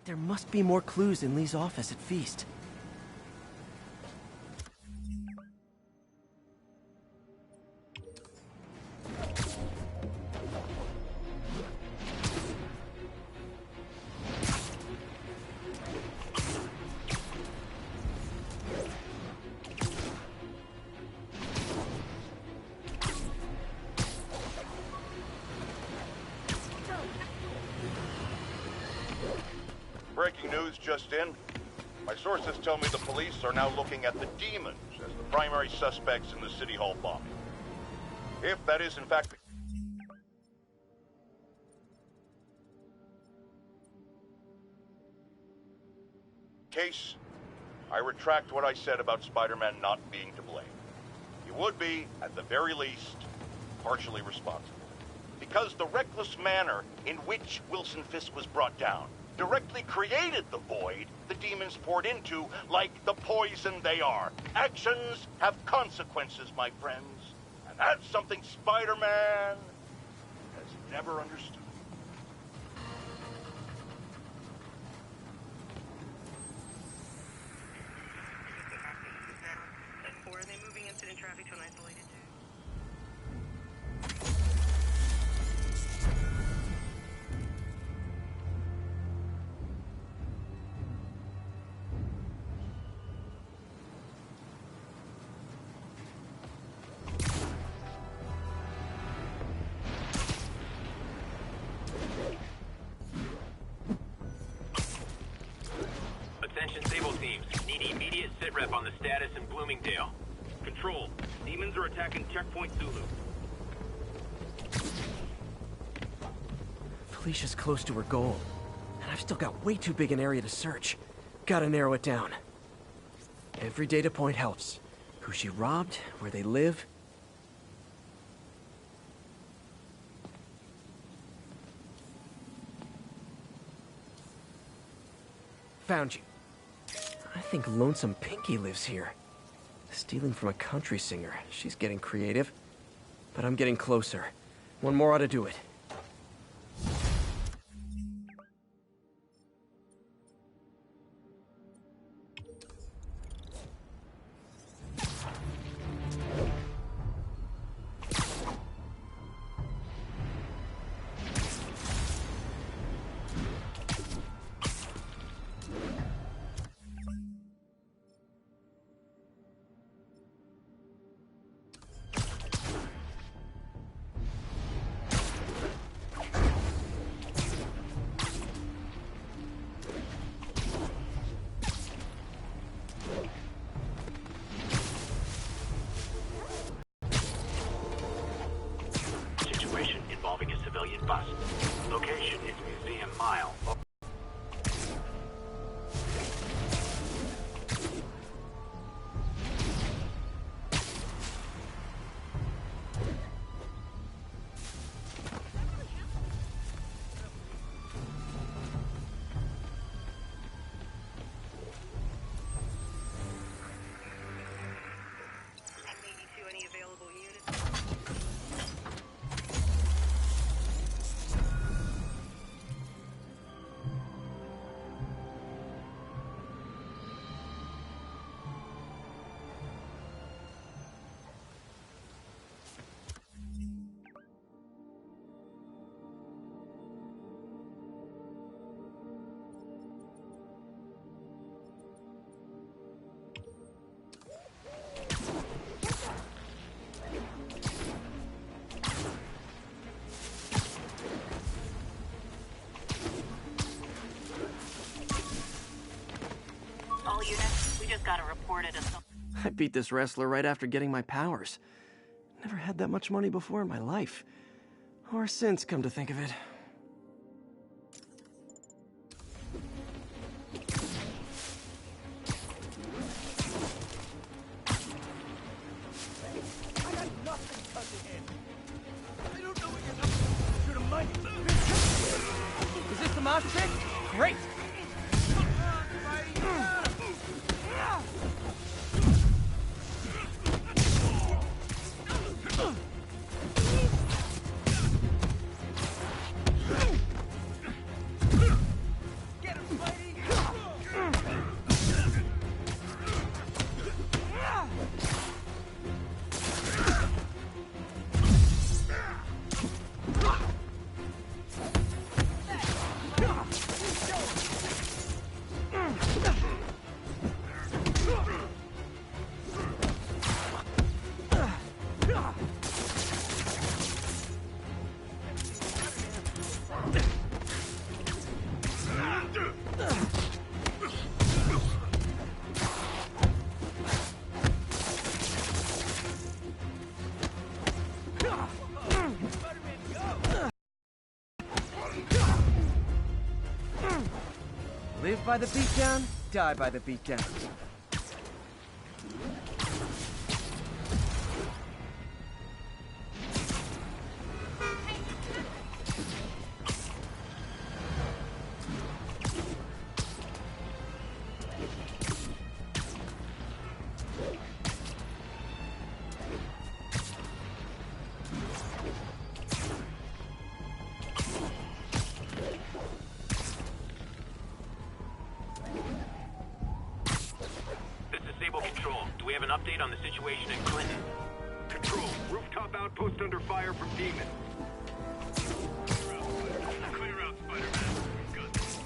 There must be more clues in Lee's office at Feast. Breaking news just in. My sources tell me the police are now looking at the demons as the primary suspects in the City Hall bombing. If that is in fact the case, I retract what I said about Spider-Man not being to blame. He would be, at the very least, partially responsible. Because the reckless manner in which Wilson Fisk was brought down directly created the void the demons poured into, like the poison they are. Actions have consequences, my friends. And that's something Spider-Man has never understood. Or are they moving incident traffic to an isolated zone? Attention Sable teams. Need immediate sitrep on the status in Bloomingdale. Control. Demons are attacking Checkpoint Zulu. Felicia's close to her goal, and I've still got way too big an area to search. Gotta narrow it down. Every data point helps. Who she robbed, where they live. Found you. I think Lonesome Pinky lives here. Stealing from a country singer. She's getting creative. But I'm getting closer. One more ought to do it. Situation involving a civilian bus. Location is Museum Mile. Any available units? All units, we just got a report at a... I beat this wrestler right after getting my powers. Never had that much money before in my life. Or since, come to think of it. I got nothing cutting in. I don't know what you're up to. Should have minded. Is this the mosh pit? Great! Get him, Spidey! Live by the beatdown, die by the beatdown. Do we have an update on the situation in Clinton? Control, rooftop outpost under fire from demons. Clear out, Spider-Man. We've got this.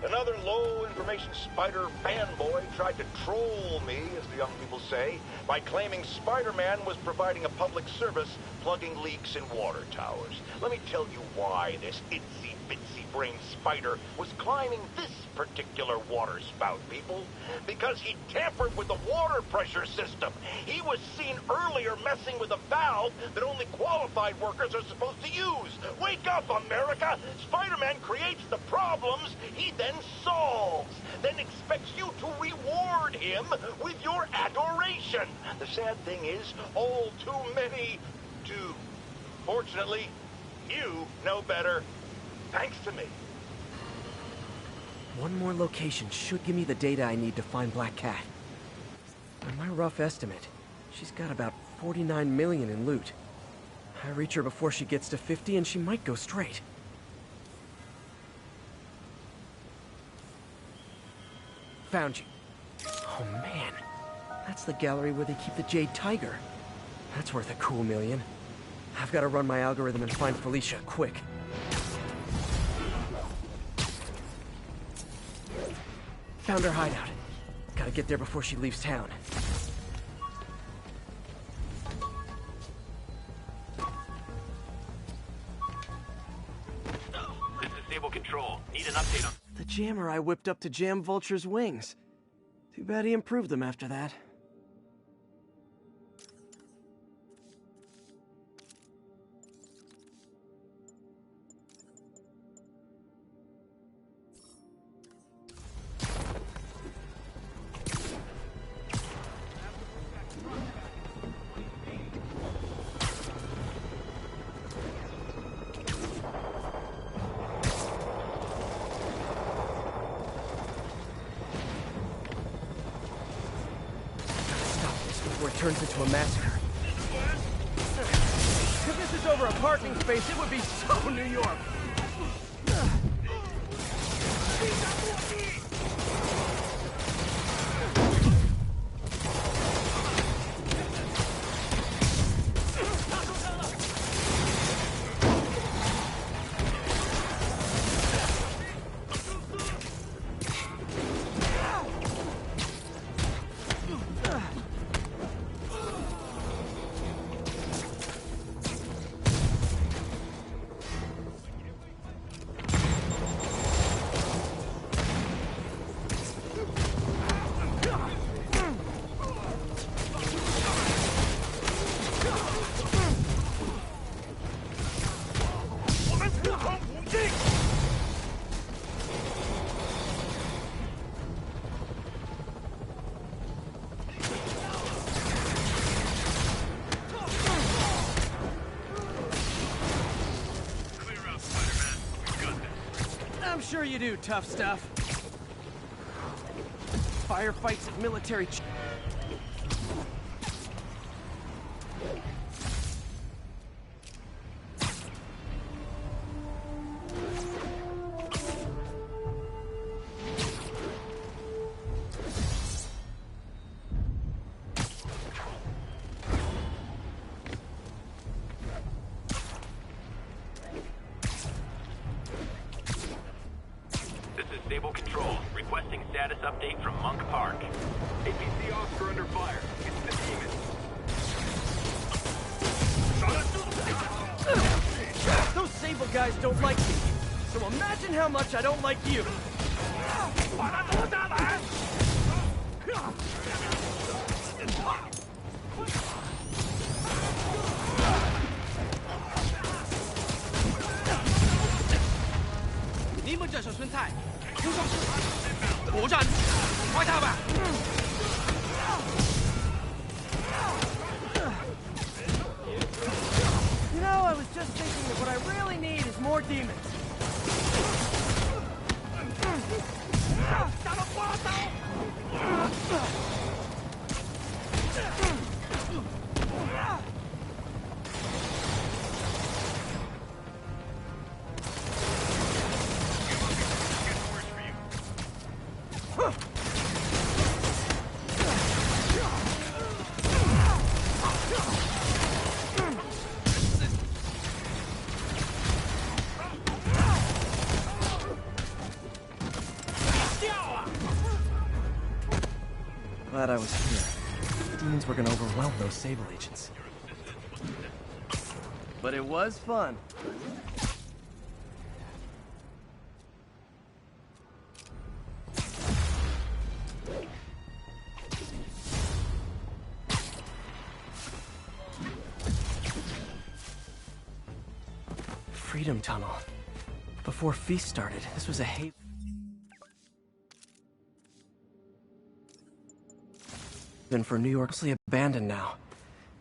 Another low-information Spider fanboy tried to troll me, as the young people say, by claiming Spider-Man was providing a public service plugging leaks in water towers. Let me tell you why this itsy-bitsy-brain spider was climbing this particular water spout, people. Because he tampered with the water pressure system. He was seen earlier messing with a valve that only qualified workers are supposed to use. Wake up, America! Spider-Man creates the problems he then solves, then expects you to reward him with your adoration. The sad thing is, all too many do. Fortunately, you know better, thanks to me. One more location should give me the data I need to find Black Cat. On my rough estimate, she's got about 49 million in loot. I reach her before she gets to 50 and she might go straight. Found you. Oh man, that's the gallery where they keep the Jade Tiger. That's worth a cool million. I've got to run my algorithm and find Felicia, quick. Found her hideout. Gotta get there before she leaves town. This is Stable Control. Need an update on... The jammer I whipped up to jam Vulture's wings. Too bad he improved them after that. Before it turns into a massacre. If this is over a parking space, it would be so New York. I'm sure you do, tough stuff. Firefights at military... Stable Control, requesting status update from Monk Park. APC Oscar under fire. It's the demons. Those Sable guys don't like me. So imagine how much I don't like you. 你们这手孙菜，听说是果战，快他吧！ You know, I was just thinking that what I really need is more demons. Glad I was here. The demons were gonna overwhelm those Sable agents. But it was fun. Freedom Tunnel. Before Feast started, this was a haven for New York, mostly abandoned now.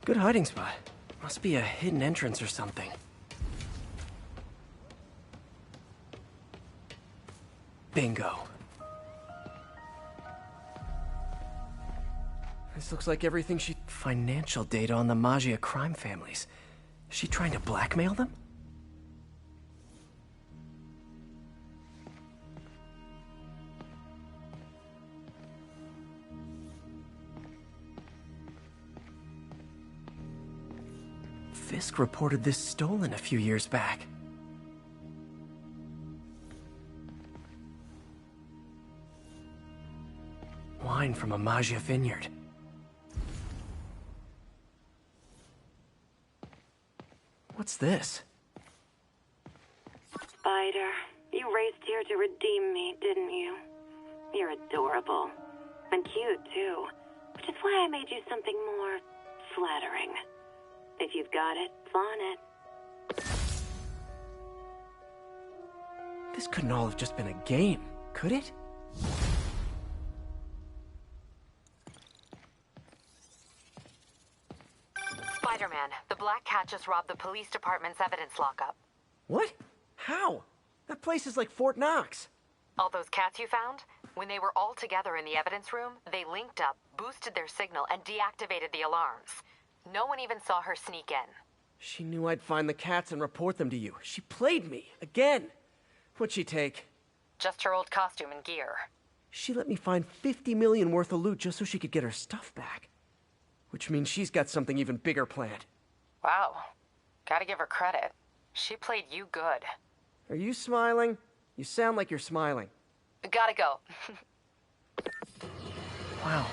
Good hiding spot. Must be a hidden entrance or something. Bingo. This looks like everything she... Financial data on the Maggia crime families. Is she trying to blackmail them? Fisk reported this stolen a few years back. Wine from a Maggia vineyard. What's this? Spider, you raced here to redeem me, didn't you? You're adorable. And cute, too. Which is why I made you something more flattering. If you've got it, flaunt it. This couldn't all have just been a game, could it? Spider-Man, the Black Cat just robbed the police department's evidence lockup. What? How? That place is like Fort Knox. All those cats you found? When they were all together in the evidence room, they linked up, boosted their signal, and deactivated the alarms. No one even saw her sneak in. She knew I'd find the cats and report them to you. She played me, again. What'd she take? Just her old costume and gear. She let me find 50 million worth of loot just so she could get her stuff back. Which means she's got something even bigger planned. Wow. Gotta give her credit. She played you good. Are you smiling? You sound like you're smiling. Gotta go. Wow.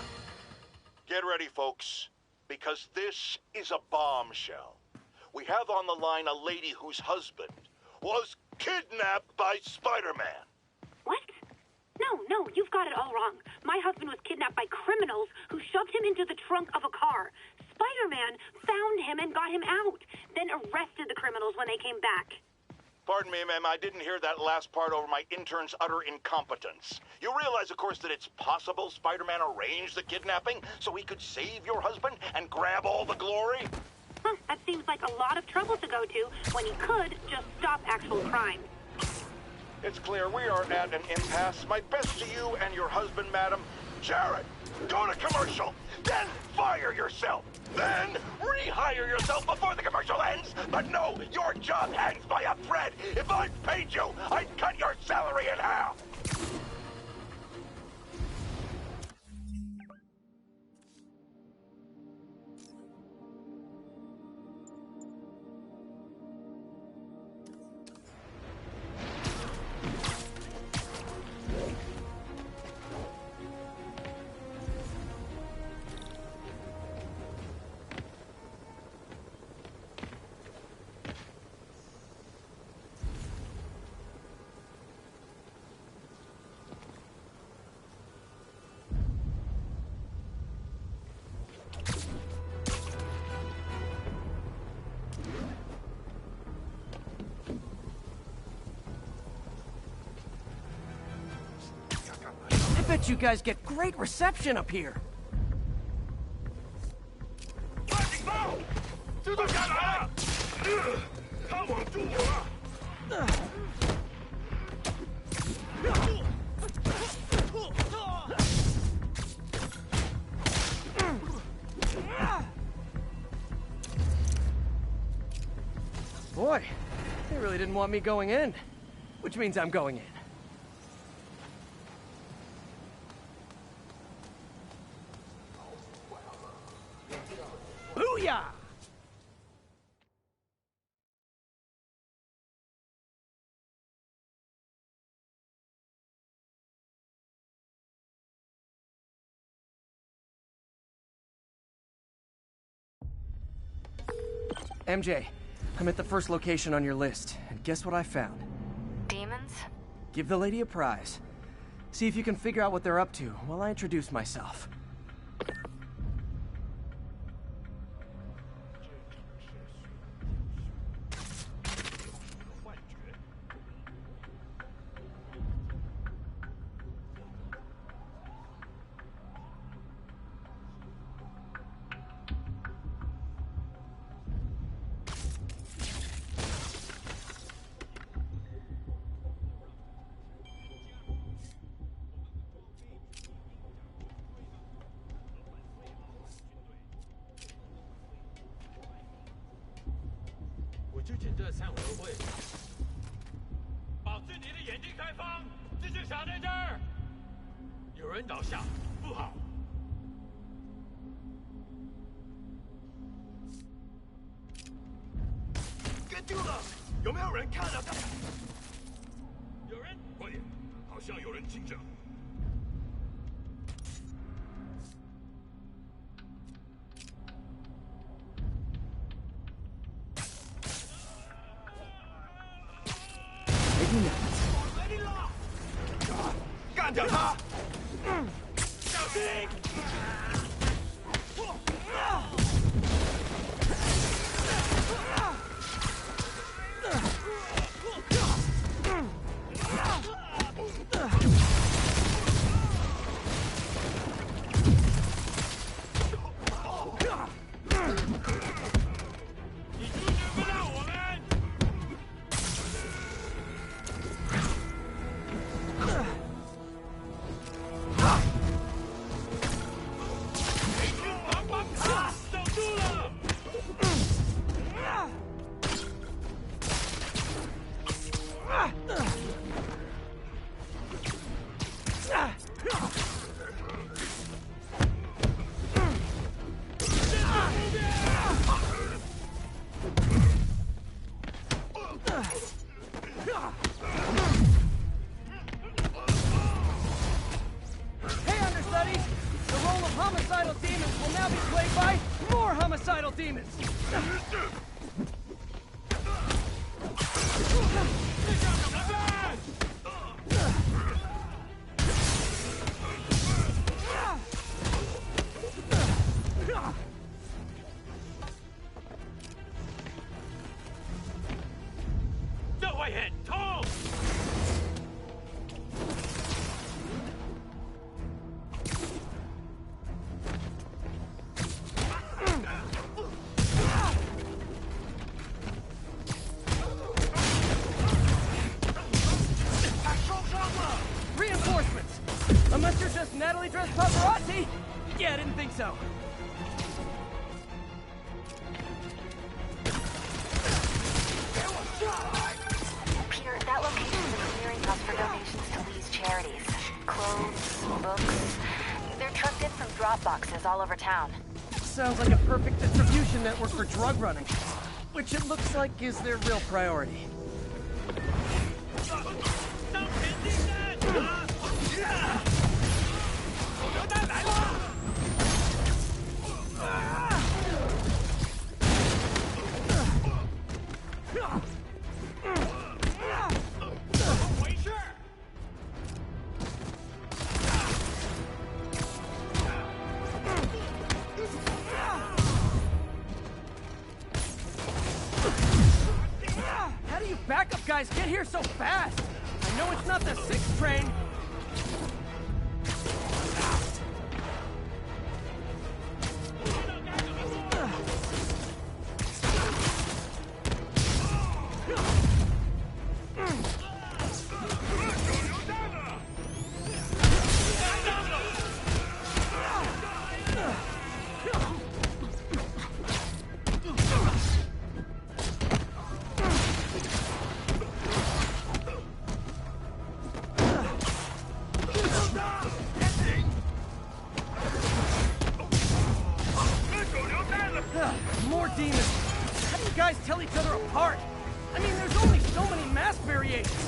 Get ready, folks, because this is a bombshell. We have on the line a lady whose husband was kidnapped by Spider-Man. What? No, you've got it all wrong. My husband was kidnapped by criminals who shoved him into the trunk of a car. Spider-Man found him and got him out, then arrested the criminals when they came back. Pardon me, ma'am, I didn't hear that last part over my intern's utter incompetence. You realize, of course, that it's possible Spider-Man arranged the kidnapping so he could save your husband and grab all the glory? Huh, that seems like a lot of trouble to go to when he could just stop actual crime. It's clear we are at an impasse. My best to you and your husband, madam. Jared, go to commercial, then fire yourself. Then rehire yourself before the commercial ends. But no, your job hangs by a thread. If I paid you, I'd cut your salary in half. bet you guys get great reception up here. 警报！这都下来了！他网住我了！ Boy, they really didn't want me going in. Which means I'm going in. Booyah! MJ, I'm at the first location on your list, and guess what I found? Demons? Give the lady a prize. See if you can figure out what they're up to while I introduce myself. So. Peter, that location is a clearinghouse for donations to Lee's charities. Clothes, books. They're trucked in from drop boxes all over town. Sounds like a perfect distribution network for drug running, which it looks like is their real priority. Backup guys get here so fast. I know it's not the 6th train. How do you guys tell each other apart? I mean, there's only so many mass variations.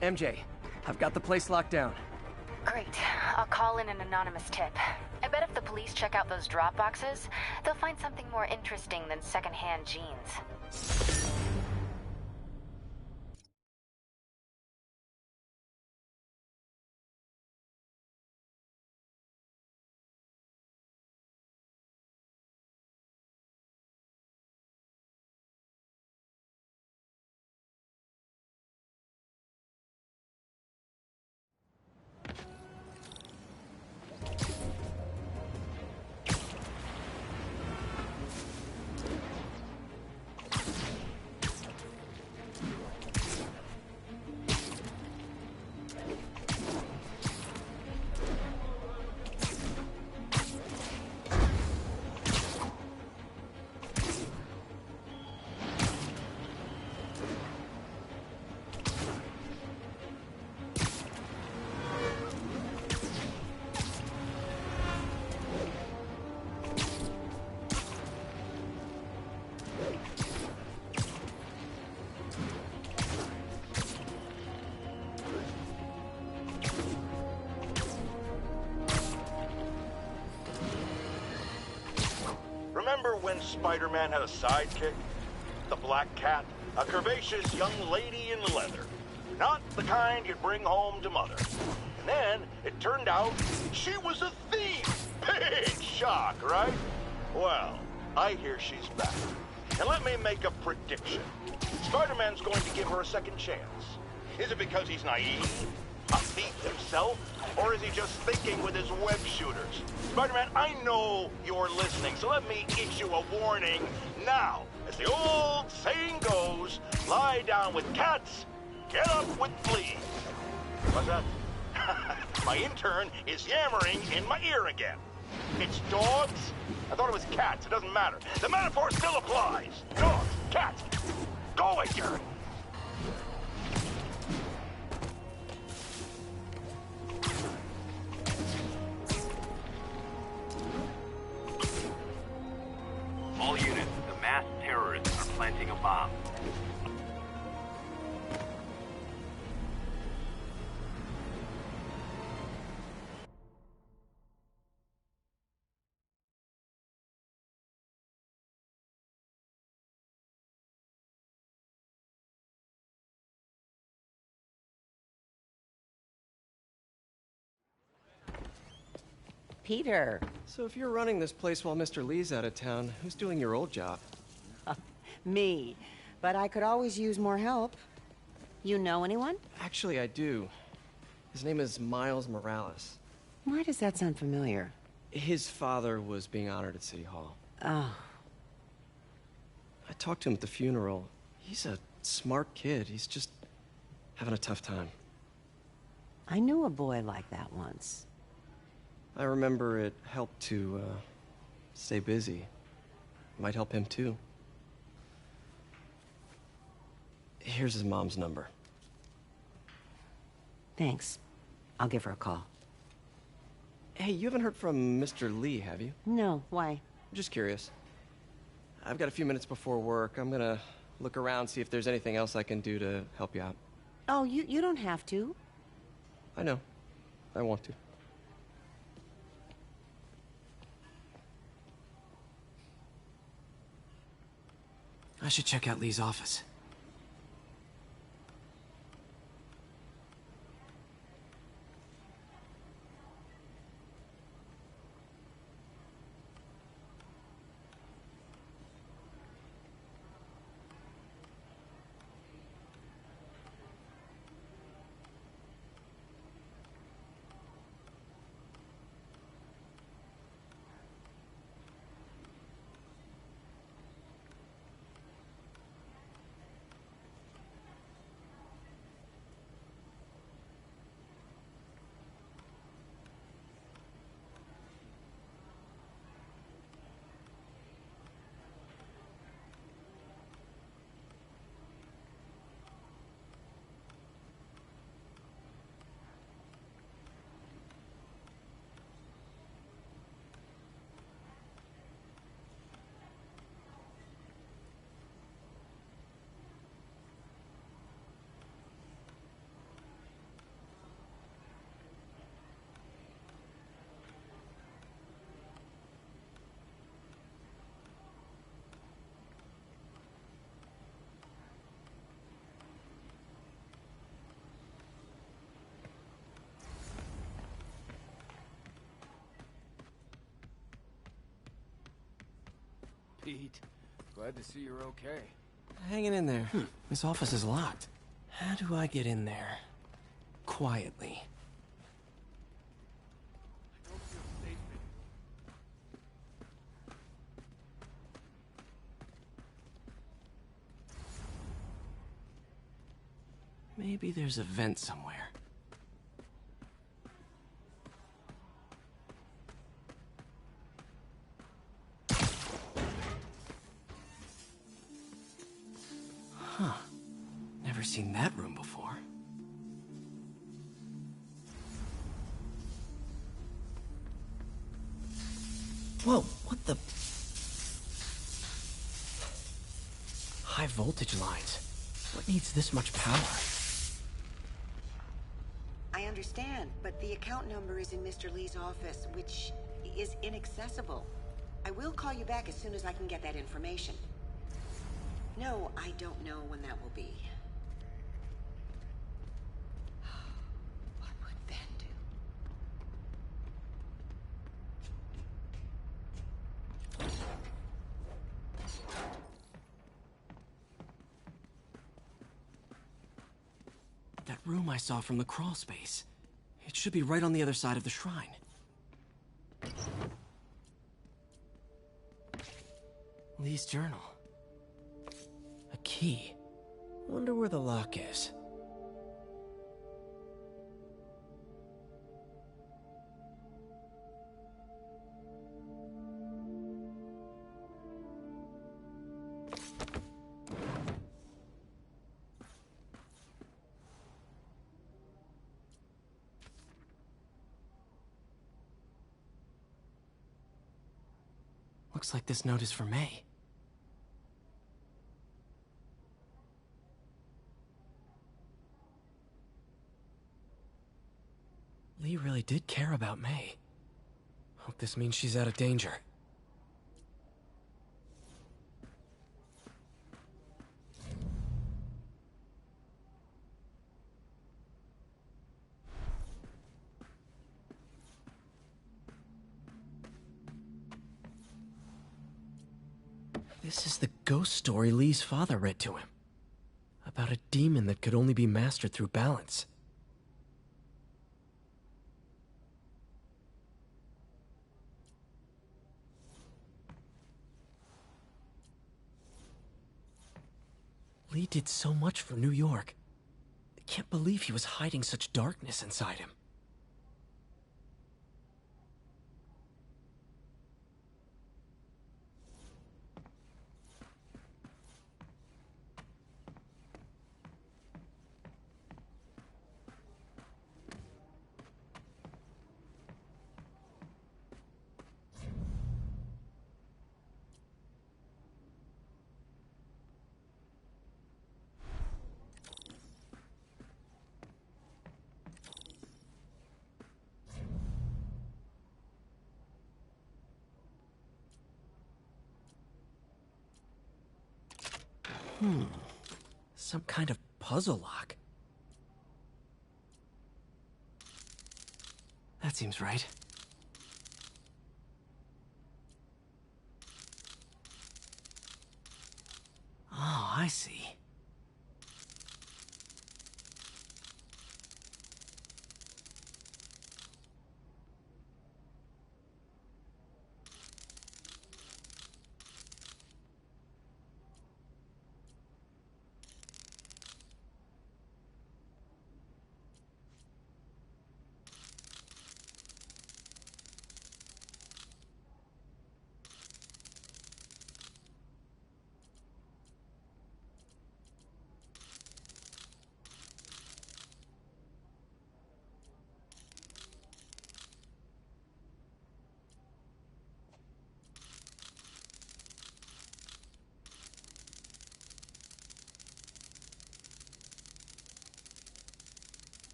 MJ, I've got the place locked down. Great. I'll call in an anonymous tip. I bet if the police check out those drop boxes, they'll find something more interesting than secondhand jeans. Remember when Spider-Man had a sidekick? The Black Cat, a curvaceous young lady in leather. Not the kind you'd bring home to Mother. And then it turned out she was a thief. Big shock, right? Well, I hear she's back. And let me make a prediction. Spider-Man's going to give her a second chance. Is it because he's naive? A thief himself? Or is he just thinking with his web shooters? Spider-Man, I know you're listening, so let me issue a warning now. As the old saying goes, lie down with cats, get up with fleas. What's that? My intern is yammering in my ear again. It's dogs? I thought it was cats. It doesn't matter. The metaphor still applies. Dogs, cats. Go away, Jerry. All units, the masked terrorists are planting a bomb. Peter. So if you're running this place while Mr. Lee's out of town, who's doing your old job? Me. But I could always use more help. You know anyone? Actually, I do. His name is Miles Morales. Why does that sound familiar? His father was being honored at City Hall. Oh. I talked to him at the funeral. He's a smart kid. He's just having a tough time. I knew a boy like that once. I remember it helped to, stay busy. Might help him, too. Here's his mom's number. Thanks. I'll give her a call. Hey, you haven't heard from Mr. Lee, have you? No, why? Just curious. I've got a few minutes before work. I'm gonna look around, see if there's anything else I can do to help you out. Oh, you don't have to. I know. I want to. I should check out Lee's office. Pete, glad to see you're okay. Hanging in there. This office is locked. How do I get in there? Quietly. I don't feel safe in. Maybe there's a vent somewhere. Huh. Never seen that room before. Whoa, what the... High voltage lines. What needs this much power? I understand, but the account number is in Mr. Lee's office, which is inaccessible. I will call you back as soon as I can get that information. No, I don't know when that will be. What would Ben do? That room I saw from the crawl space. It should be right on the other side of the shrine. Lee's journal. A key. Wonder where the lock is. Looks like this note is for May. Lee really did care about May. Hope this means she's out of danger. This is the ghost story Lee's father read to him. About a demon that could only be mastered through balance. Lee did so much for New York. I can't believe he was hiding such darkness inside him. Some kind of puzzle lock. That seems right. Oh, I see.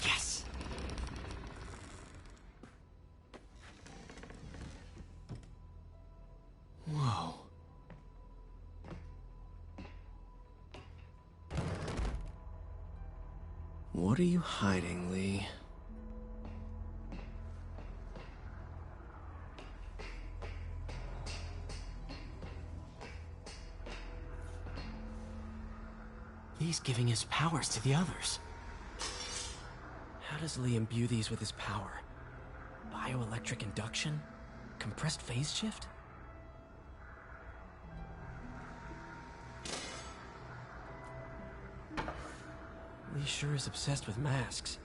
Yes! Whoa. What are you hiding, Lee? He's giving his powers to the others. How does Lee imbue these with his power? Bioelectric induction? Compressed phase shift? Lee sure is obsessed with masks.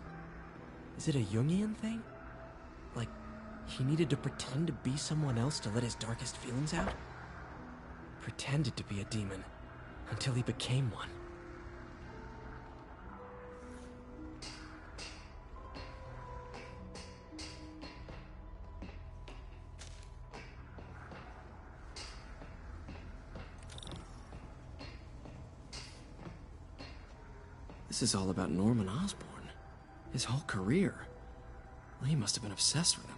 Is it a Jungian thing? Like, he needed to pretend to be someone else to let his darkest feelings out? Pretended to be a demon, until he became one. This is all about Norman Osborn. His whole career. Lee must have been obsessed with him.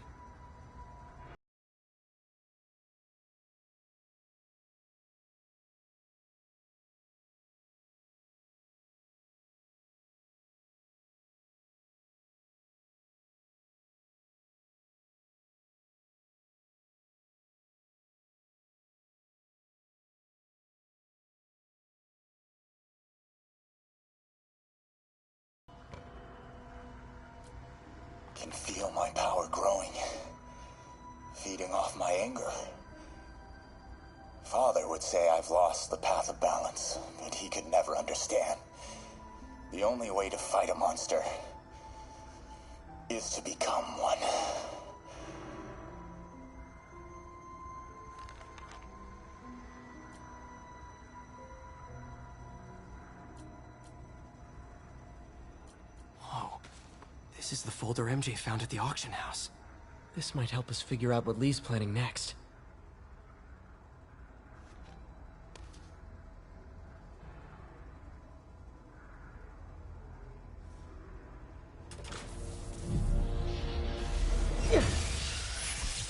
Can feel my power growing, feeding off my anger. Father would say I've lost the path of balance, but he could never understand. The only way to fight a monster is to become one. This is the folder MJ found at the auction house. This might help us figure out what Lee's planning next.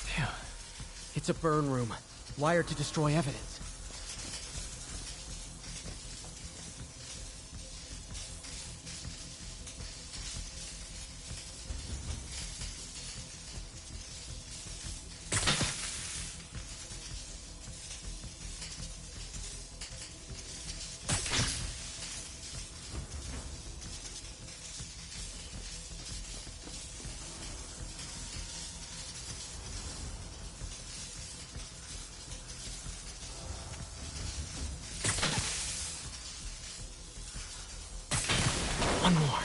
Phew. It's a burn room, wired to destroy evidence. One more.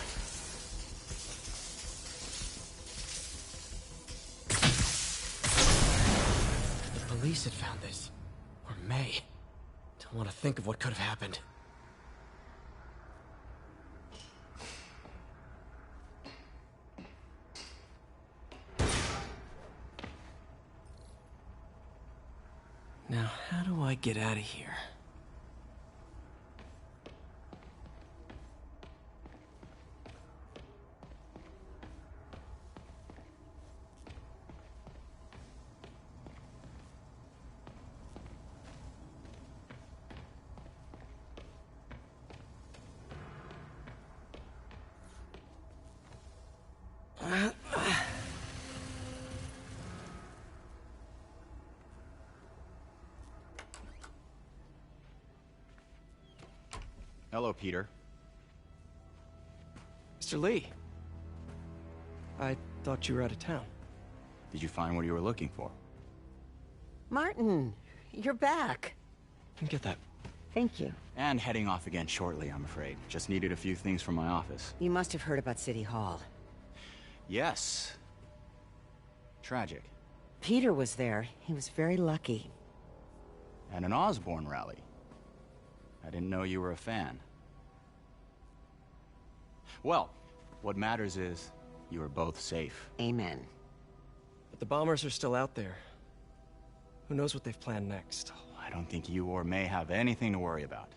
The police had found this. Or May. Don't want to think of what could have happened. Now, how do I get out of here? Hello, Peter. Mr. Lee. I thought you were out of town. Did you find what you were looking for? Martin, you're back. Get that. Thank you. And heading off again shortly, I'm afraid. Just needed a few things from my office. You must have heard about City Hall. Yes. Tragic. Peter was there. He was very lucky. And an Osborn rally. I didn't know you were a fan. Well, what matters is you are both safe. Amen. But the bombers are still out there. Who knows what they've planned next? I don't think you or May have anything to worry about.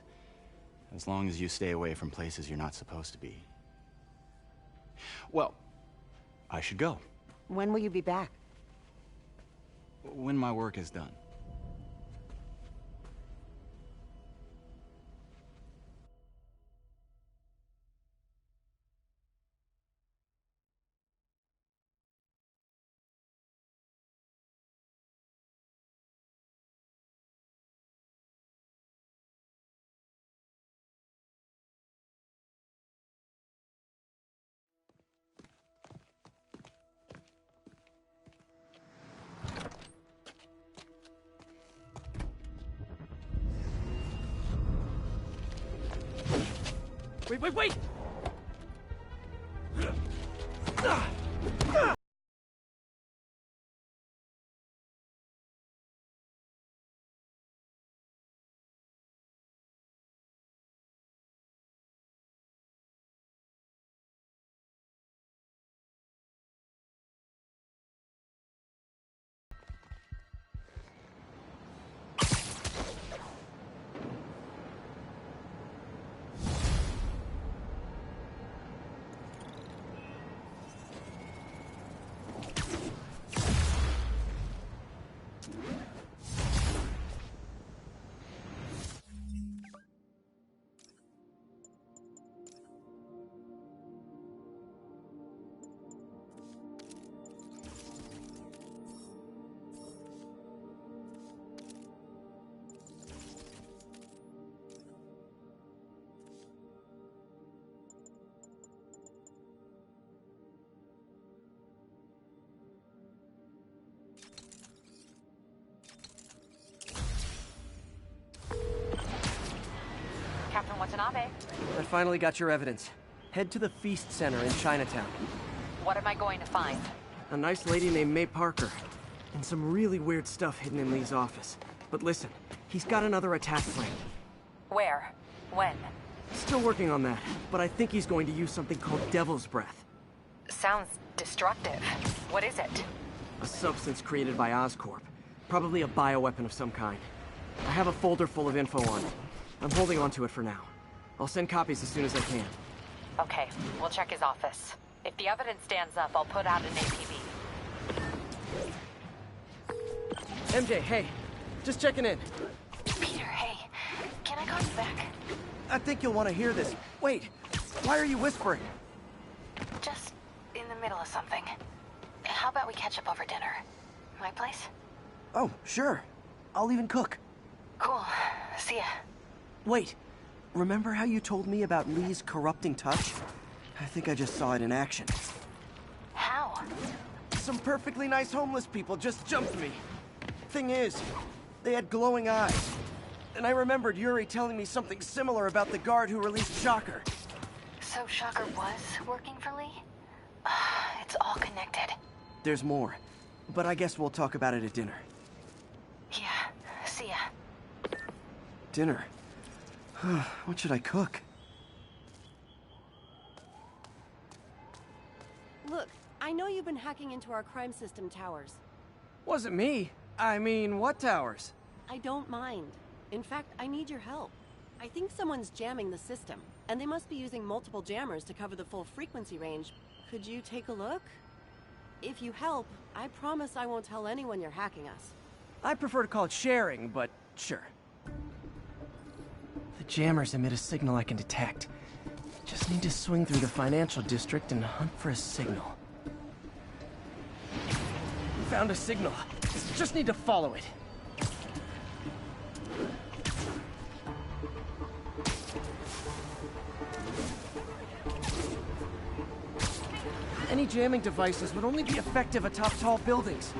As long as you stay away from places you're not supposed to be. Well, I should go. When will you be back? When my work is done. Wait! Captain Watanabe, I finally got your evidence. Head to the Feast Center in Chinatown. what am I going to find? A nice lady named May Parker. And some really weird stuff hidden in Lee's office. But listen, he's got another attack planned. Where? When? Still working on that, but I think he's going to use something called Devil's Breath. Sounds destructive. What is it? A substance created by Oscorp. Probably a bioweapon of some kind. I have a folder full of info on it. I'm holding on to it for now. I'll send copies as soon as I can. Okay, we'll check his office. If the evidence stands up, I'll put out an APB. MJ, hey. Just checking in. Peter, hey. Can I call you back? I think you'll want to hear this. Wait, why are you whispering? Just in the middle of something. How about we catch up over dinner? My place? Oh, sure. I'll even cook. Cool. See ya. Wait, remember how you told me about Lee's corrupting touch? I think I just saw it in action. How? Some perfectly nice homeless people just jumped me. Thing is, they had glowing eyes. And I remembered Yuri telling me something similar about the guard who released Shocker. So Shocker was working for Lee? It's all connected. There's more, but I guess we'll talk about it at dinner. Yeah, see ya. Dinner? What should I cook? Look, I know you've been hacking into our crime system towers. Wasn't me. I mean, what towers? I don't mind. In fact, I need your help. I think someone's jamming the system, and they must be using multiple jammers to cover the full frequency range. Could you take a look? If you help, I promise I won't tell anyone you're hacking us. I prefer to call it sharing, but sure. The jammers emit a signal I can detect. Just need to swing through the financial district and hunt for a signal. Found a signal. Just need to follow it. Tiny jamming devices would only be effective atop tall buildings.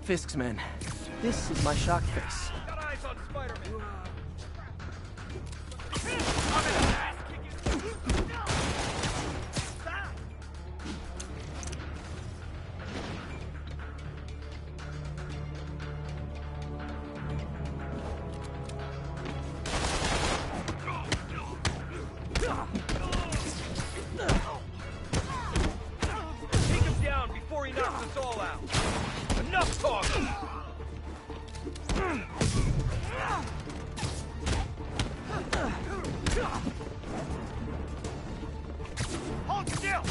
Fisk's men. This is my shock face. Got eyes on Spider-Man. Take him down before he knocks us all out. Enough talking! Hold still!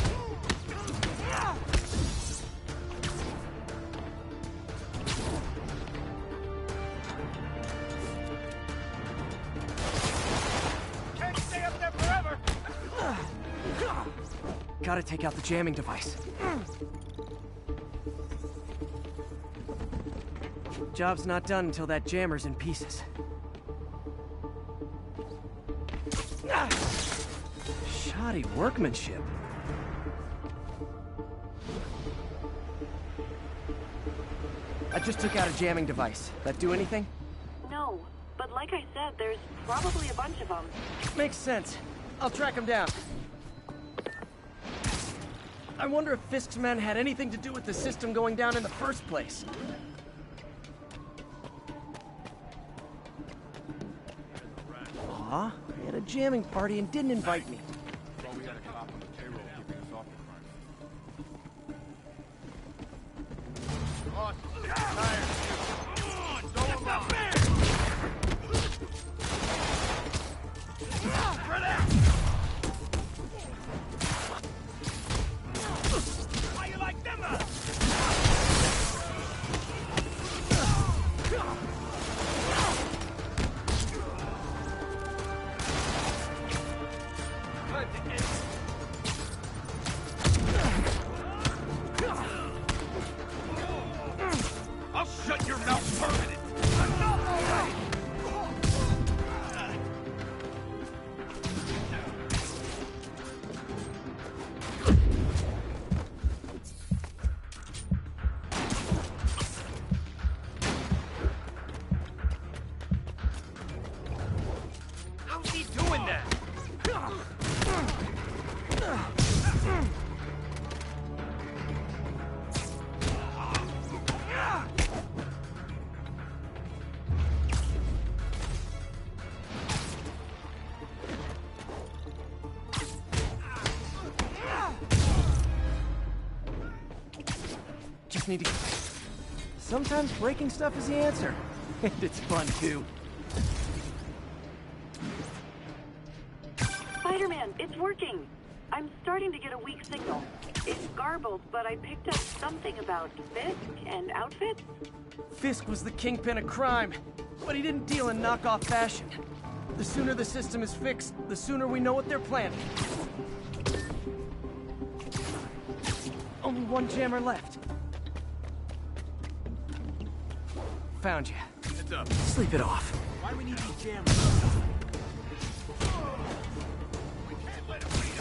Can't stay up there forever! Gotta take out the jamming device. Job's not done until that jammer's in pieces. Shoddy workmanship. I just took out a jamming device. That do anything? No, but like I said, there's probably a bunch of them. Makes sense. I'll track him down. I wonder if Fisk's men had anything to do with the system going down in the first place. Aw, they had a jamming party and didn't invite me. I'll shut your mouth permanent! How's he doing that? Just need to... Sometimes breaking stuff is the answer. And it's fun, too. Spider-Man, it's working. I'm starting to get a weak signal. It's garbled, but I picked up something about Fisk and outfits. Fisk was the kingpin of crime, but he didn't deal in knockoff fashion. The sooner the system is fixed, the sooner we know what they're planning. Only one jammer left. Found you. Heads up. Sleep it off. Why do we need these jammers? We can't let him beat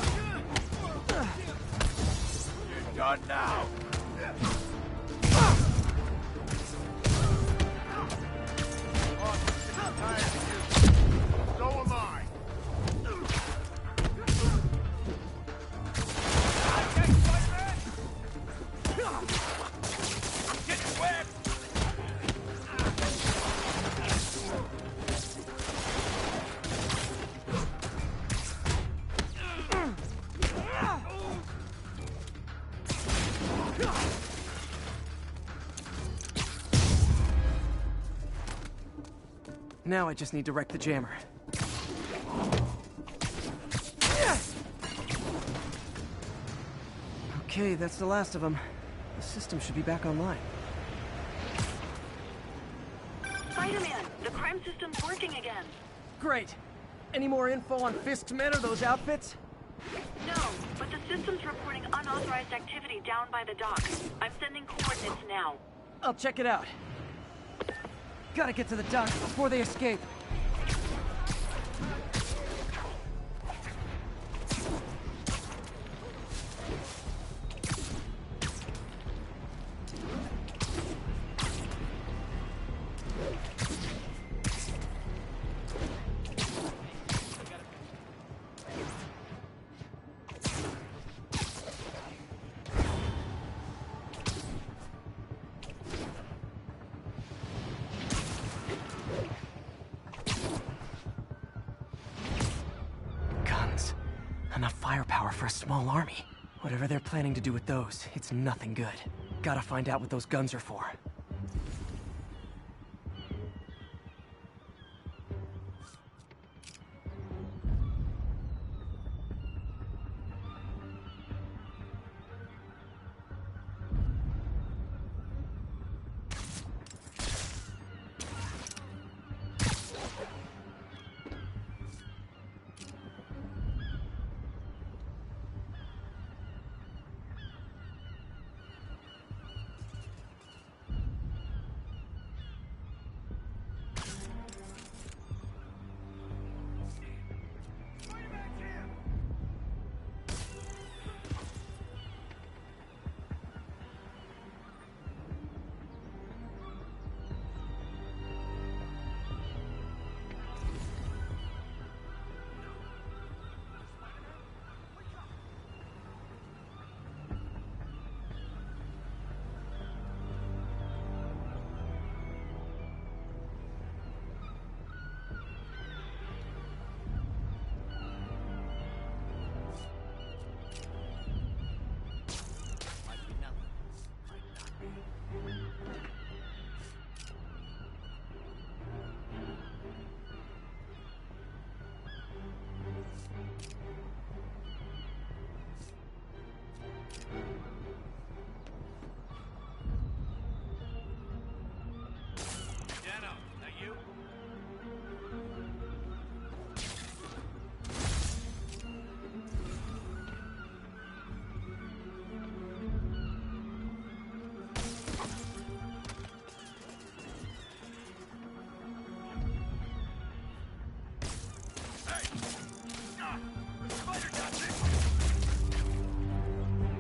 us. You're done now. I'm tired of you. So am I. Okay, Spider-Man. Get wet. Now I just need to wreck the jammer. Okay, that's the last of them. The system should be back online. Spider-Man, the crime system's working again. Great. Any more info on Fisk's men or those outfits? No, but the system's reporting unauthorized activity down by the docks. I'm sending coordinates now. I'll check it out. Gotta get to the docks before they escape. Enough firepower for a small army. Whatever they're planning to do with those, it's nothing good. Gotta find out what those guns are for.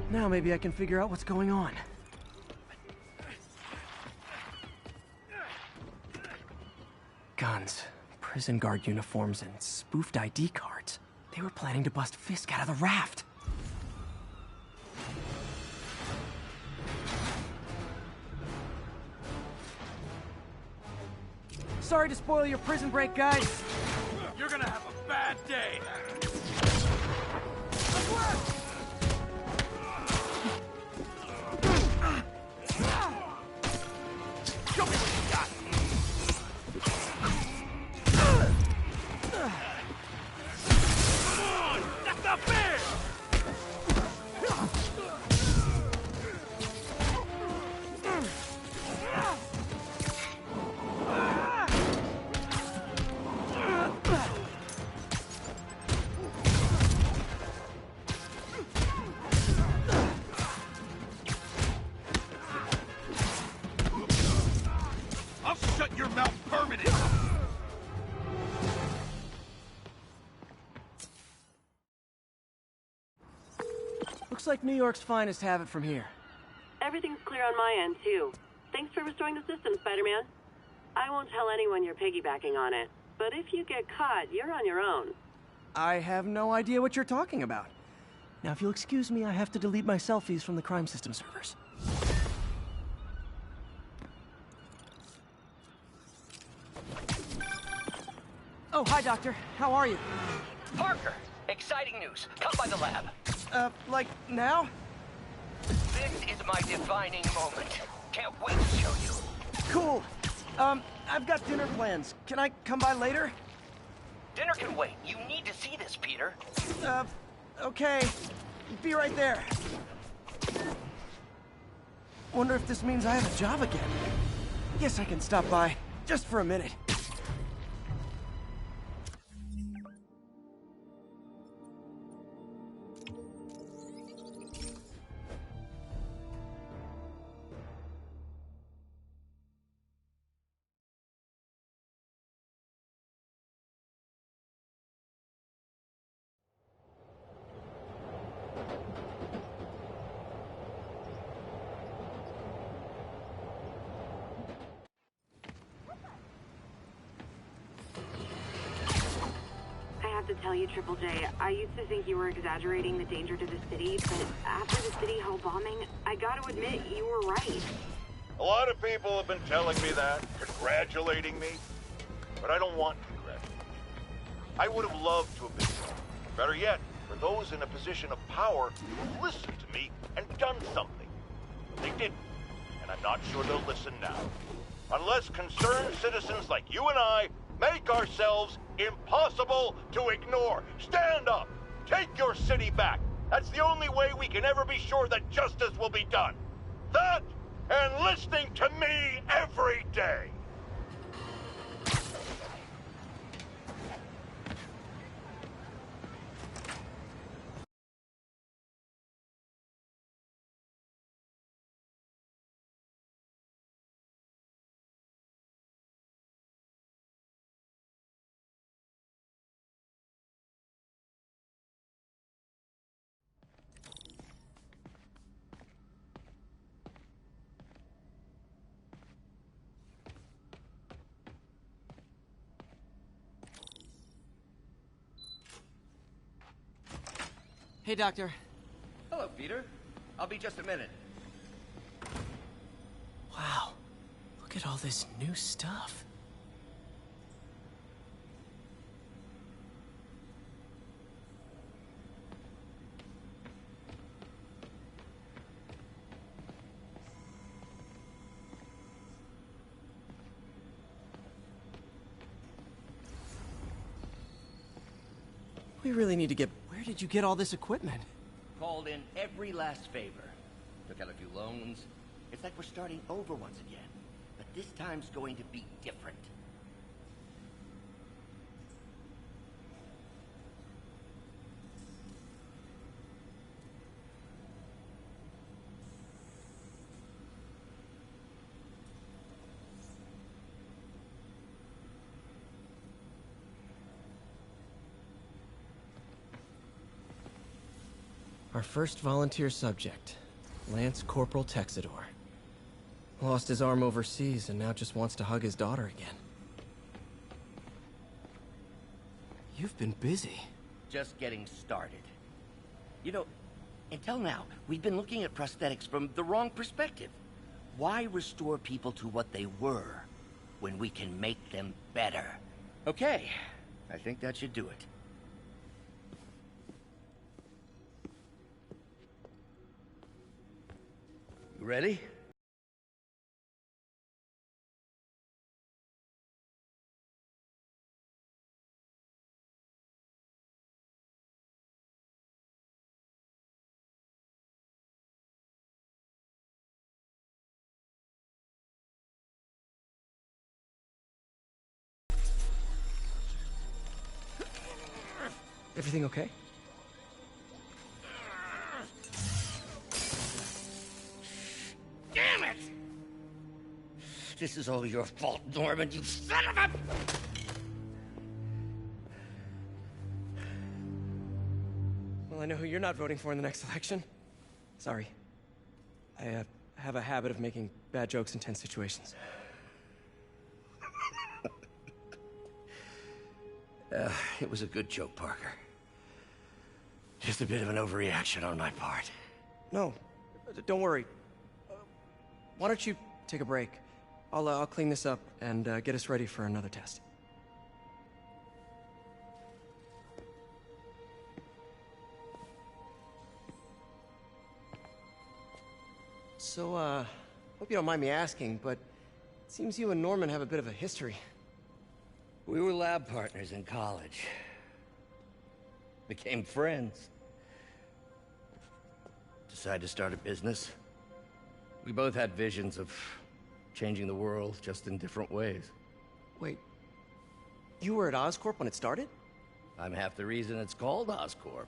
Now maybe I can figure out what's going on. Guns, prison guard uniforms, and spoofed ID cards. They were planning to bust Fisk out of the raft. Sorry to spoil your prison break, guys. You're gonna have a bad day. Show me what you got. Come on! That's not fair! I'll shut your mouth permanently! Looks like New York's finest have it from here. Everything's clear on my end, too. Thanks for restoring the system, Spider-Man. I won't tell anyone you're piggybacking on it, but if you get caught, you're on your own. I have no idea what you're talking about. Now, if you'll excuse me, I have to delete my selfies from the crime system servers. Oh, hi, Doctor. How are you? Parker, exciting news. Come by the lab. Like now? This is my defining moment. Can't wait to show you. Cool. I've got dinner plans. Can I come by later? Dinner can wait. You need to see this, Peter. Okay. Be right there. Wonder if this means I have a job again. Guess I can stop by, just for a minute. tell you, Triple J, I used to think you were exaggerating the danger to the city, but after the City Hall bombing, I gotta admit, you were right. A lot of people have been telling me that, congratulating me, but I don't want congratulations. I would have loved to have been wrong. Better yet, for those in a position of power who have listened to me and done something. They didn't, and I'm not sure they'll listen now. Unless concerned citizens like you and I make ourselves impossible to ignore. Stand up! Take your city back! That's the only way we can ever be sure that justice will be done. That, and listening to me every day! Hey, Doctor. Hello, Peter. I'll be just a minute. Wow. Look at all this new stuff. We really need to get... Where did you get all this equipment? Called in every last favor. Took out a few loans. It's like we're starting over once again. But this time's going to be different. Our first volunteer subject, Lance Corporal Texidor. Lost his arm overseas and now just wants to hug his daughter again. You've been busy. Just getting started. You know, until now, we've been looking at prosthetics from the wrong perspective. Why restore people to what they were when we can make them better? Okay, I think that should do it. You ready? Everything okay? Damn it! This is all your fault, Norman, you son of a... Well, I know who you're not voting for in the next election. Sorry. I have a habit of making bad jokes in tense situations. It was a good joke, Parker. Just a bit of an overreaction on my part. No, don't worry. Why don't you take a break? I'll clean this up and get us ready for another test. So, hope you don't mind me asking, but it seems you and Norman have a bit of a history. We were lab partners in college. Became friends. Decided to start a business. We both had visions of changing the world, just in different ways. Wait, you were at Oscorp when it started? I'm half the reason it's called Oscorp.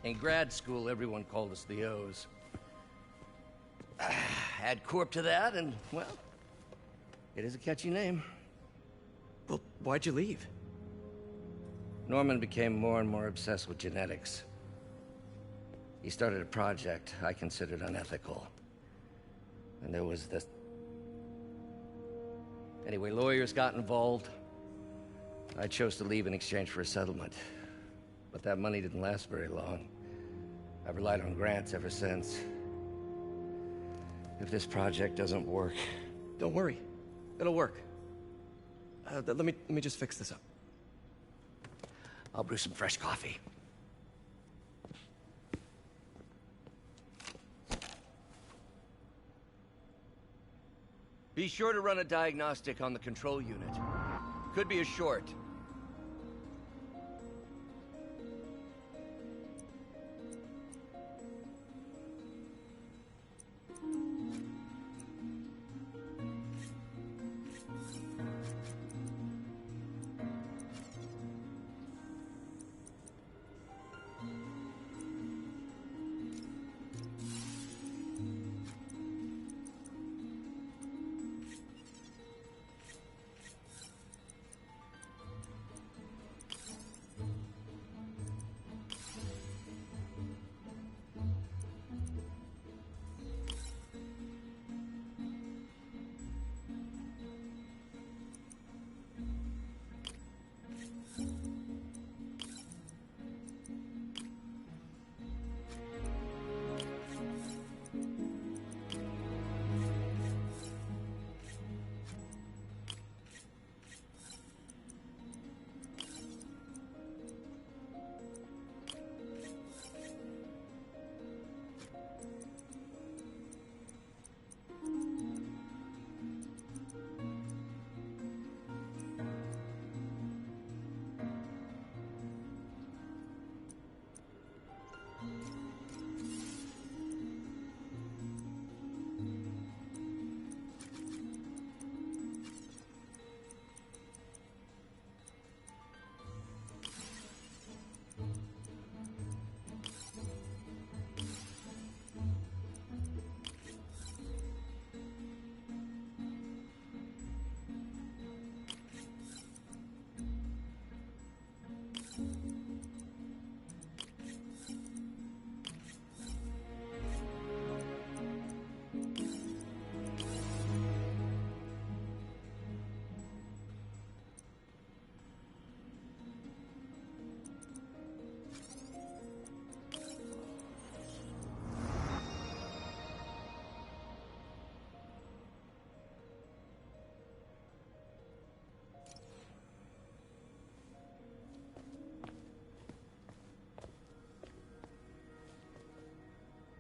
In grad school, everyone called us the O's. Add Corp to that, and, well, it is a catchy name. Well, why'd you leave? Norman became more and more obsessed with genetics. He started a project I considered unethical. And there was this... Anyway, lawyers got involved. I chose to leave in exchange for a settlement. But that money didn't last very long. I've relied on grants ever since. If this project doesn't work... Don't worry. It'll work. Let me just fix this up. I'll brew some fresh coffee. Be sure to run a diagnostic on the control unit. Could be a short.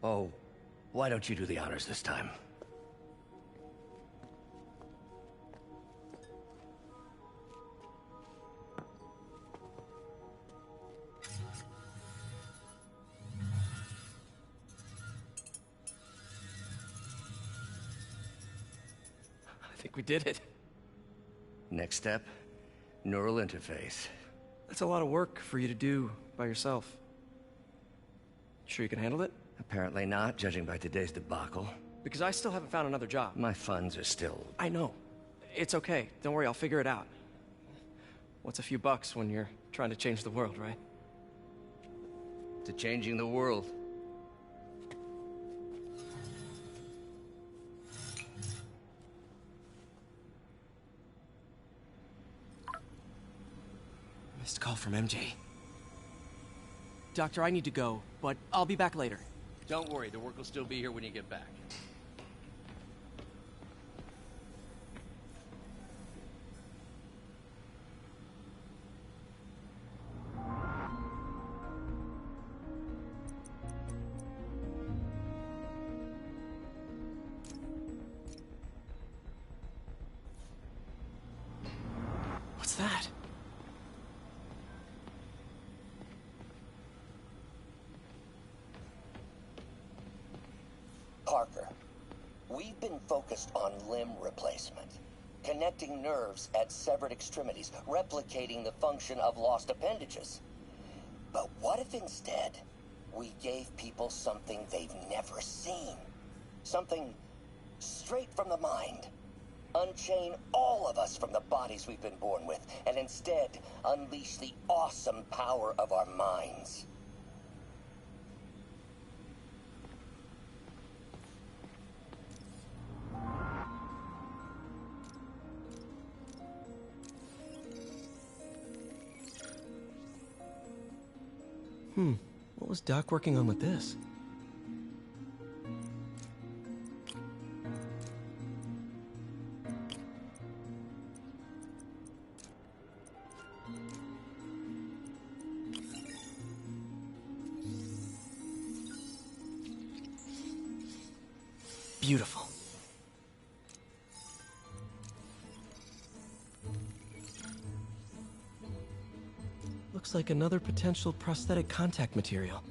Oh, why don't you do the honors this time? I think we did it. Next step, neural interface. That's a lot of work for you to do by yourself. Sure you can handle it? Apparently not, judging by today's debacle. Because I still haven't found another job. My funds are still... I know. It's okay. Don't worry, I'll figure it out. What's a few bucks when you're trying to change the world, right? To changing the world. Missed call from MJ. Doctor, I need to go, but I'll be back later. Don't worry, the work will still be here when you get back. What's that? Parker, we've been focused on limb replacement, connecting nerves at severed extremities, replicating the function of lost appendages. But what if instead we gave people something they've never seen? Something straight from the mind. Unchain all of us from the bodies we've been born with, and instead unleash the awesome power of our minds. What was Doc working on with this? Beautiful. Looks like another potential prosthetic contact material.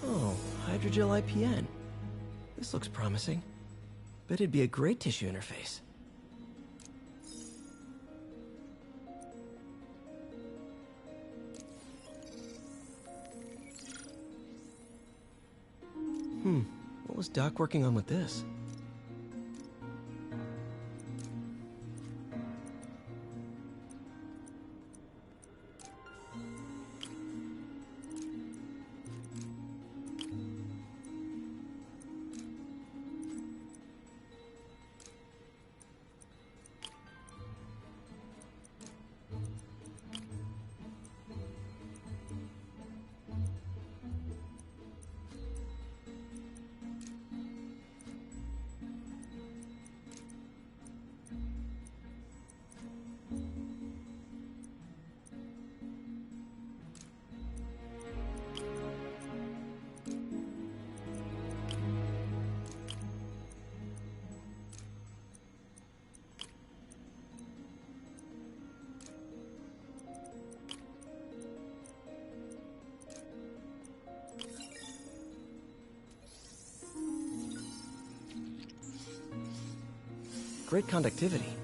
Oh, hydrogel IPN. This looks promising. Bet it'd be a great tissue interface. What was Doc working on with this? Great conductivity.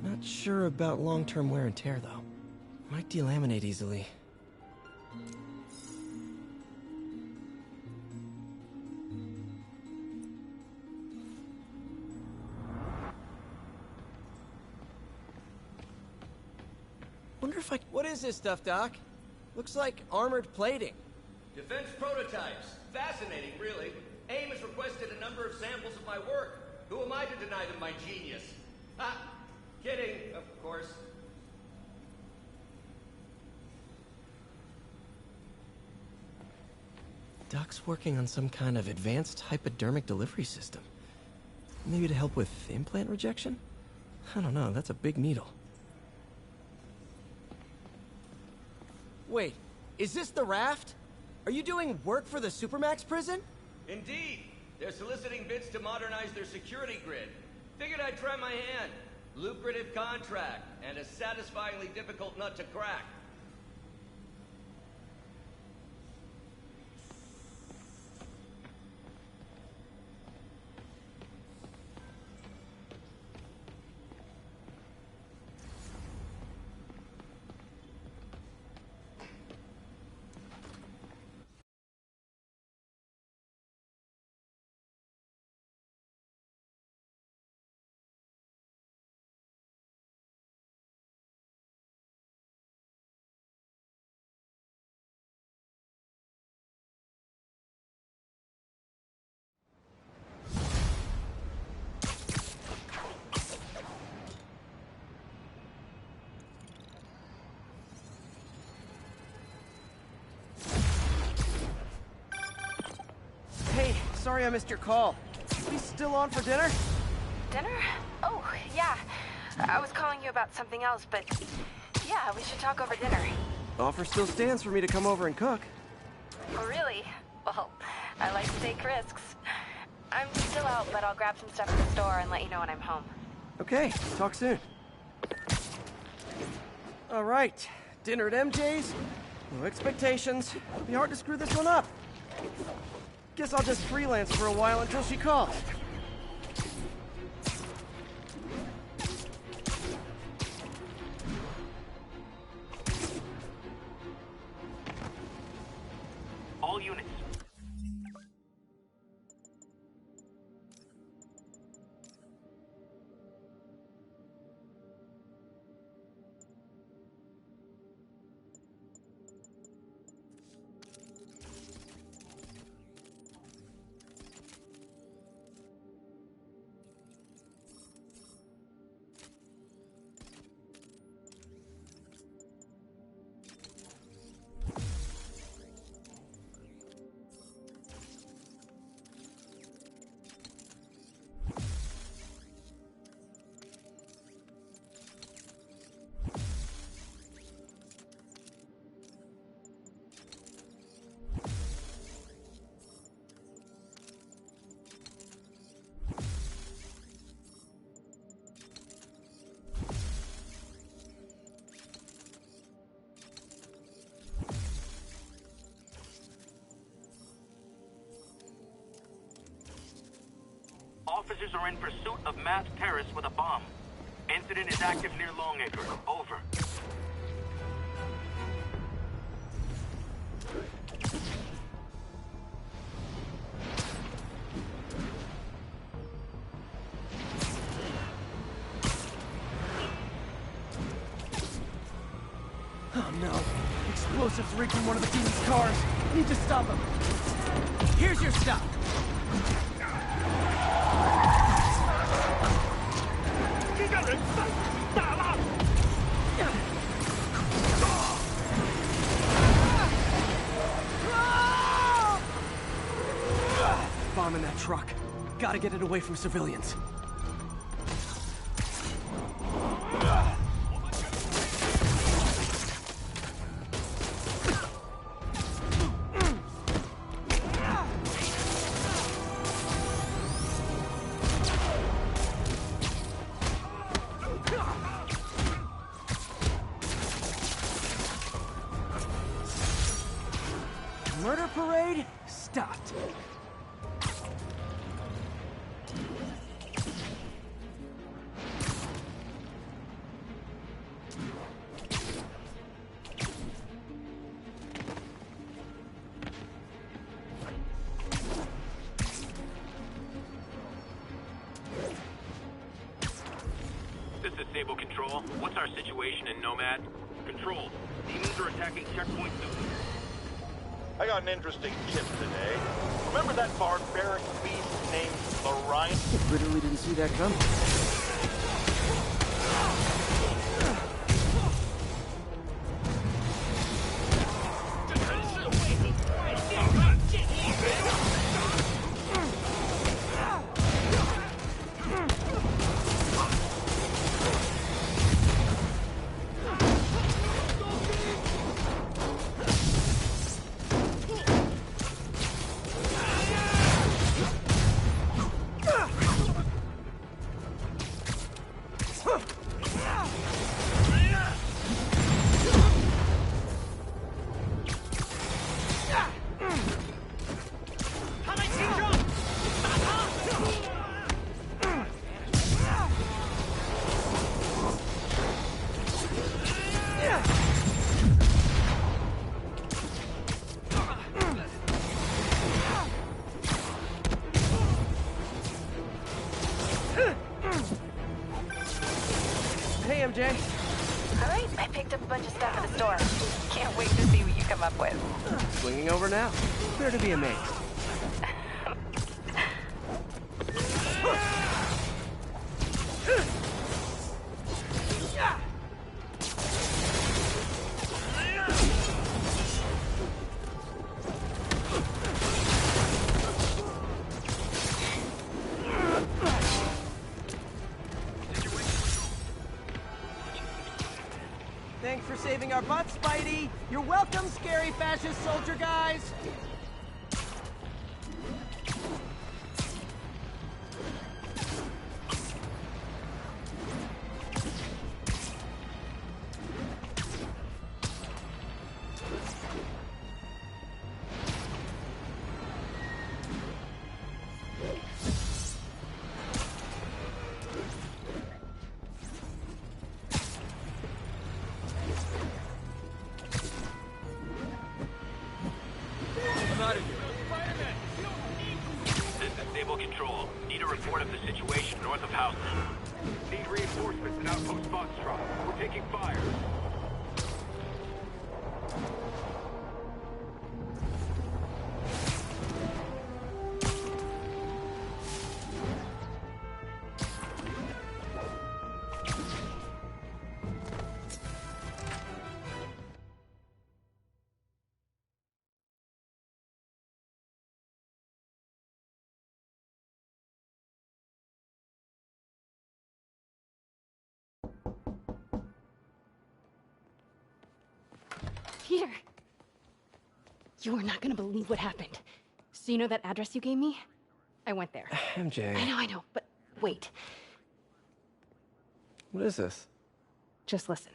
Not sure about long-term wear and tear, though. Might delaminate easily. Wonder if I... What is this stuff, Doc? Looks like armored plating. Defense prototypes. Fascinating, really. AIM has requested a number of samples of my work. Who am I to deny them my genius? Ah, kidding, of course. Doc's working on some kind of advanced hypodermic delivery system. Maybe to help with implant rejection? I don't know, that's a big needle. Wait, is this the raft? Are you doing work for the Supermax prison? Indeed. They're soliciting bids to modernize their security grid. Figured I'd try my hand. Lucrative contract, and a satisfyingly difficult nut to crack. sorry I missed your call. Are we still on for dinner? Dinner? Oh, yeah. I was calling you about something else, but yeah, we should talk over dinner. Offer still stands for me to come over and cook. Oh, really? Well, I like to take risks. I'm still out, but I'll grab some stuff at the store and let you know when I'm home. Okay, talk soon. All right, dinner at MJ's. No expectations. Be hard to screw this one up. Guess I'll just freelance for a while until she calls. All units. Officers are in pursuit of mass terrorists with a bomb. Incident is active near Longacre. Over. Oh no. Explosives rigged in one of the team's cars. Need to stop them. Here's your stuff. Bomb in that truck. Gotta get it away from civilians. Murder parade stopped. This is Sable Control. What's our situation in Nomad? Control. Demons are attacking checkpoint 2. I got an interesting tip today. Remember that barbaric beast named the Rhine? Literally didn't see that coming. Hey, MJ. All right, I picked up a bunch of stuff at the store. Can't wait to see what you come up with. Swinging over now. Fair to be amazed. Thanks for saving our butts, Spidey. You're welcome, scary fascist soldier guys. Stable control. Need a report of the situation north of House. Need reinforcements at Outpost Foxtrot. We're taking fire. Peter! You are not gonna believe what happened. So you know that address you gave me? I went there. MJ. I know, but wait. What is this? Just listen.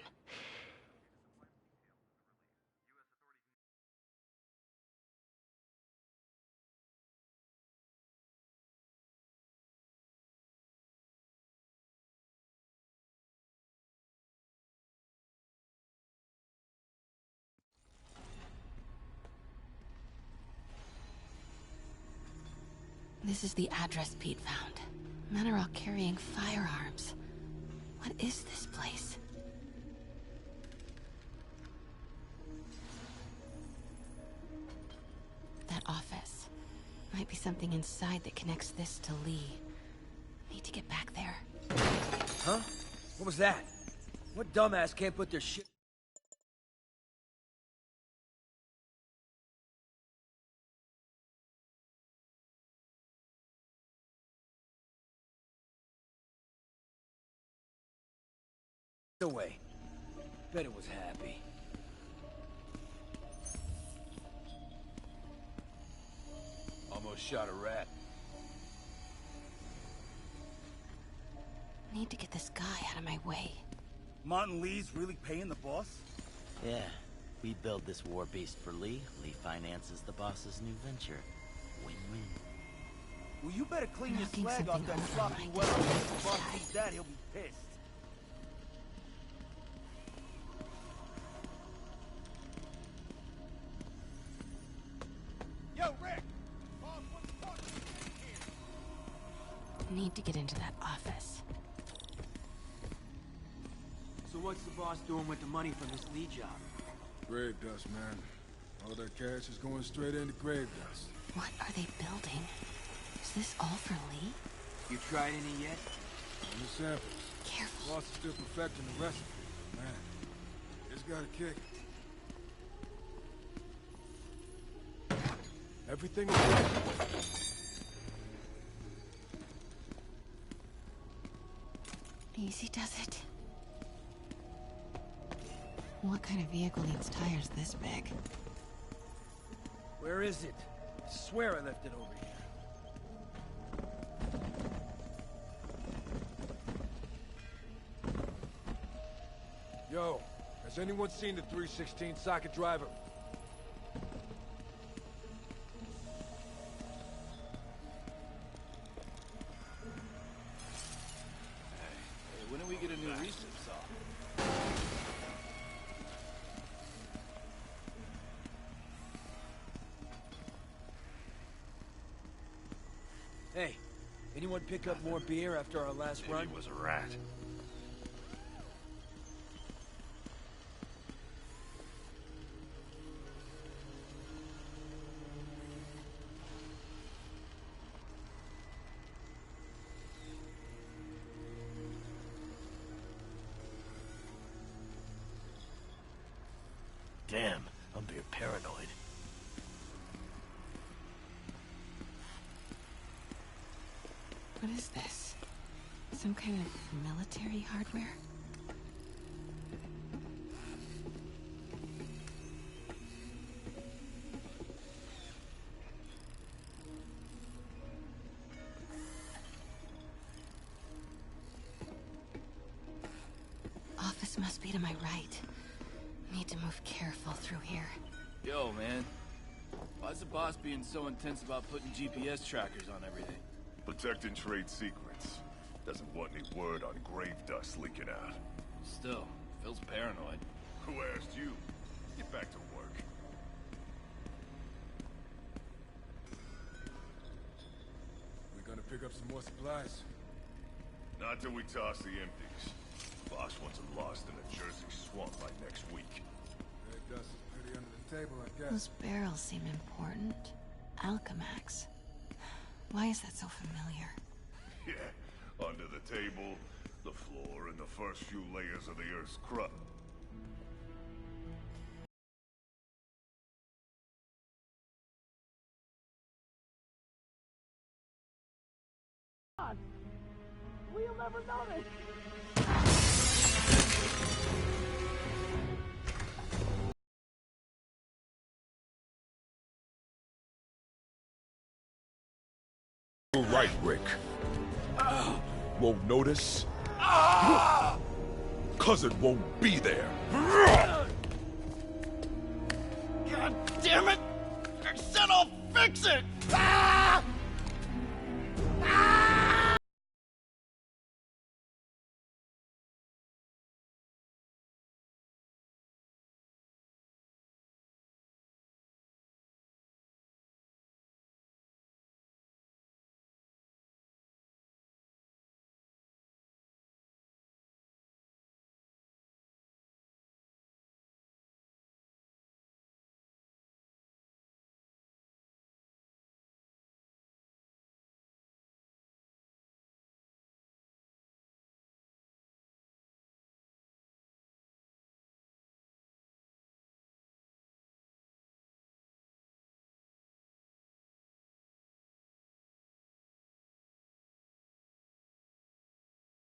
This is the address Pete found. Men are all carrying firearms. What is this place? That office. Might be something inside that connects this to Lee. Need to get back there. Huh? What was that? What dumbass can't put their shit... away. Bet it was happy. Almost shot a rat. Need to get this guy out of my way. Martin Lee's really paying the boss? Yeah. We build this war beast for Lee. Lee finances the boss's new venture. Win-win. Well, you better clean your Knocking slag off something that over sloppy like well. this. If the boss sees that, he'll be pissed. Yo, Rick! Boss wants to talk to you here. Need to get into that office. So what's the boss doing with the money from this Lee job? Grave dust, man. All that cash is going straight into grave dust. What are they building? Is this all for Lee? You tried any yet? On the samples. Careful. Boss is still perfecting the recipe. Man, it's got a kick. Everything is right. Easy does it. What kind of vehicle needs tires this big? Where is it? I swear I left it over here. Yo, has anyone seen the 316 socket driver? Hey, when do we get a new reset saw? Hey, anyone pick up more beer after our last run? He was a rat. Damn, I'm being paranoid. What is this? Some kind of military hardware? Boost must be to my right. Need to move careful through here. Yo, man. Why's the boss being so intense about putting GPS trackers on everything? Protecting trade secrets. Doesn't want any word on grave dust leaking out. Still, Phil's paranoid. Who asked you? Get back to work. We're gonna pick up some more supplies. Not till we toss the empties. Boss wants them lost in a Jersey swamp by next week. Red dust is pretty under the table, I guess. Those barrels seem important. Alchemax. Why is that so familiar? Yeah, under the table, the floor, and the first few layers of the Earth's crust. We'll never notice. You're right, Rick. Won't notice? Cause it won't be there. God damn it! I said I'll fix it! Ah! Ah!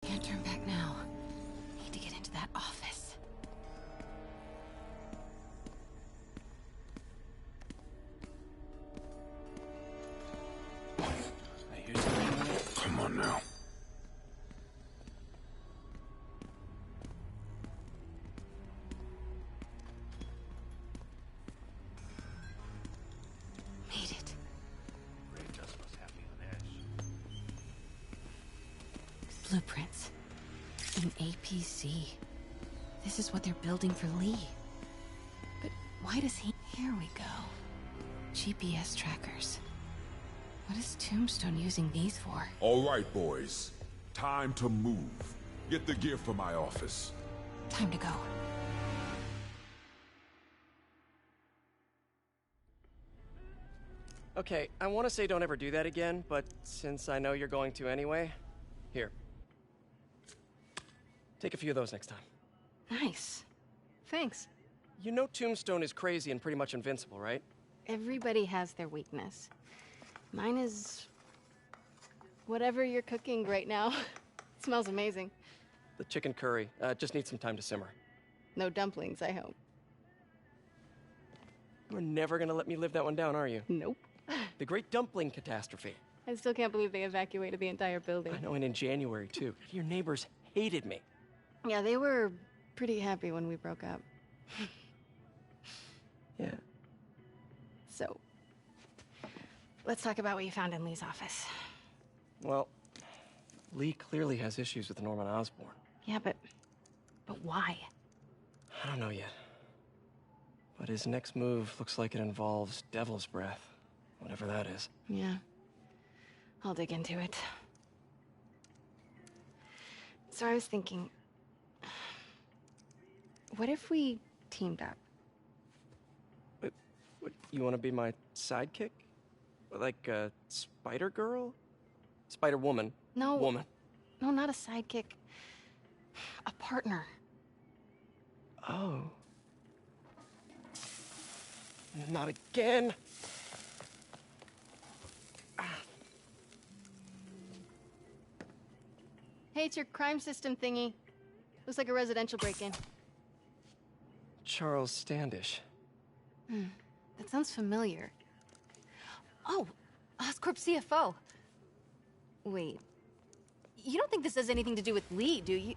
Can't turn back now. Need to get into that office. I hear something. Come on now. Made it. Grave dust must have me on edge. Blueprints. An APC. This is what they're building for Lee. But why does he... Here we go. GPS trackers. What is Tombstone using these for? All right, boys. Time to move. Get the gear for my office. Time to go. Okay, I want to say don't ever do that again, but since I know you're going to anyway, here. Take a few of those next time. Nice. Thanks. You know Tombstone is crazy and pretty much invincible, right? Everybody has their weakness. Mine is... whatever you're cooking right now. It smells amazing. The chicken curry. Just needs some time to simmer. No dumplings, I hope. You're never gonna let me live that one down, are you? Nope. The Great Dumpling Catastrophe. I still can't believe they evacuated the entire building. I know, and in January, too. Your neighbors hated me. Yeah, they were pretty happy when we broke up. Yeah. So, let's talk about what you found in Lee's office. Well, Lee clearly has issues with Norman Osborn. Yeah, but why? I don't know yet. But his next move looks like it involves Devil's Breath. Whatever that is. Yeah. I'll dig into it. So I was thinking... what if we teamed up? What, you want to be my sidekick? Like a spider girl? Spider woman? No. Woman. No, not a sidekick. A partner. Oh. Not again. Hey, it's your crime system thingy. Looks like a residential break-in. Charles Standish. That sounds familiar. Oh, Oscorp CFO. Wait. You don't think this has anything to do with Lee, do you?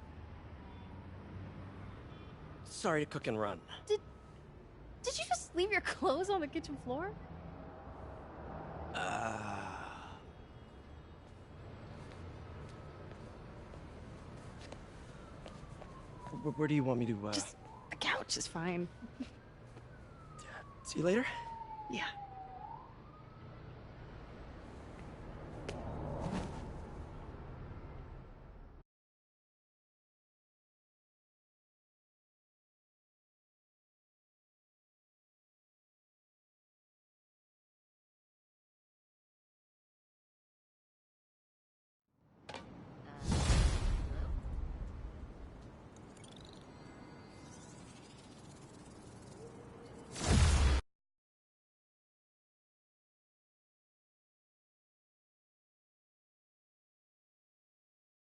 sorry to cook and run. Did you just leave your clothes on the kitchen floor? Where do you want me to, Just a couch is fine. See you later? Yeah.